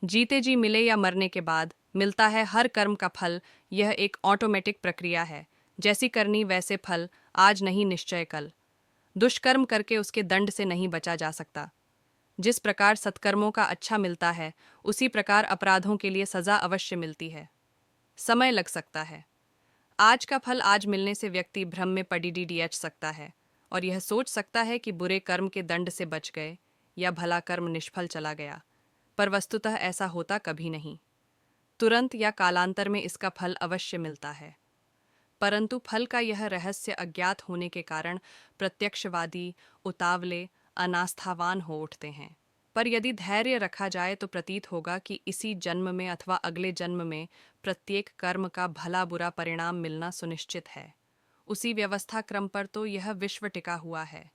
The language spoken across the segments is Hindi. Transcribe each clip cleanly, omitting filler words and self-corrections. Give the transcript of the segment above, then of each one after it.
जीते जी मिले या मरने के बाद मिलता है हर कर्म का फल। यह एक ऑटोमेटिक प्रक्रिया है। जैसी करनी वैसे फल, आज नहीं निश्चय कल। दुष्कर्म करके उसके दंड से नहीं बचा जा सकता। जिस प्रकार सत्कर्मों का अच्छा मिलता है, उसी प्रकार अपराधों के लिए सजा अवश्य मिलती है। समय लग सकता है। आज का फल आज मिलने से व्यक्ति भ्रम में पड़ी सकता है और यह सोच सकता है कि बुरे कर्म के दंड से बच गए या भला कर्म निष्फल चला गया, पर वस्तुतः ऐसा होता कभी नहीं। तुरंत या कालांतर में इसका फल अवश्य मिलता है, परंतु फल का यह रहस्य अज्ञात होने के कारण प्रत्यक्षवादी उतावले अनास्थावान हो उठते हैं। पर यदि धैर्य रखा जाए तो प्रतीत होगा कि इसी जन्म में अथवा अगले जन्म में प्रत्येक कर्म का भला बुरा परिणाम मिलना सुनिश्चित है। उसी व्यवस्था क्रम पर तो यह विश्व टिका हुआ है।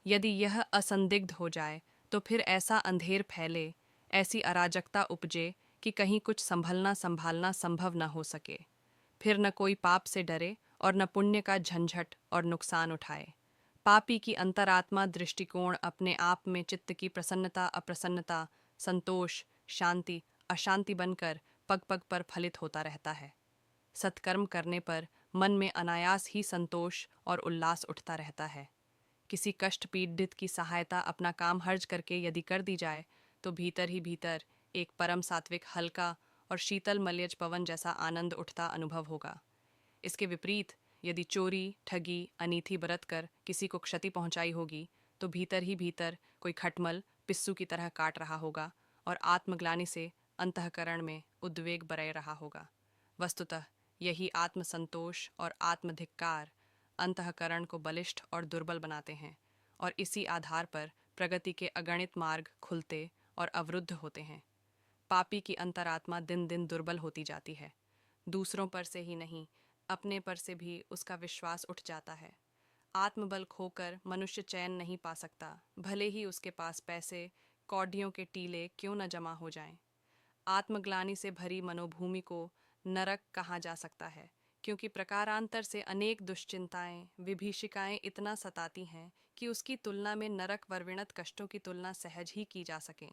यदि यह असंदिग्ध हो जाए तो फिर ऐसा अंधेर फैले, ऐसी अराजकता उपजे कि कहीं कुछ संभलना संभालना संभव न हो सके। फिर न कोई पाप से डरे और न पुण्य का झंझट और नुकसान उठाए। पापी की अंतरात्मा दृष्टिकोण अपने आप में चित्त की प्रसन्नता अप्रसन्नता, संतोष शांति अशांति बनकर पग पग पर फलित होता रहता है। सत्कर्म करने पर मन में अनायास ही संतोष और उल्लास उठता रहता है। किसी कष्ट पीड़ित की सहायता अपना काम हर्ज करके यदि कर दी जाए तो भीतर ही भीतर एक परम सात्विक हल्का और शीतल मलयज पवन जैसा आनंद उठता अनुभव होगा। इसके विपरीत यदि चोरी ठगी अनीति बरत कर किसी को क्षति पहुंचाई होगी तो भीतर ही भीतर कोई खटमल पिस्सू की तरह काट रहा होगा और आत्मग्लानि से अंतःकरण में उद्वेग बरय रहा होगा। वस्तुतः यही आत्मसंतोष और आत्मधिक्कार अंतःकरण को बलिष्ठ और दुर्बल बनाते हैं और इसी आधार पर प्रगति के अगणित मार्ग खुलते और अवरुद्ध होते हैं। पापी की अंतरात्मा दिन दिन दुर्बल होती जाती है। दूसरों पर से ही नहीं, अपने पर से भी उसका विश्वास उठ जाता है। आत्मबल खोकर मनुष्य चैन नहीं पा सकता, भले ही उसके पास पैसे कौडियों के टीले क्यों न जमा हो जाएं। आत्मग्लानि से भरी मनोभूमि को नरक कहा जा सकता है, क्योंकि प्रकारांतर से अनेक दुश्चिंताएं विभीषिकाएं इतना सताती हैं कि उसकी तुलना में नरक वर्विणत कष्टों की तुलना सहज ही की जा सकें।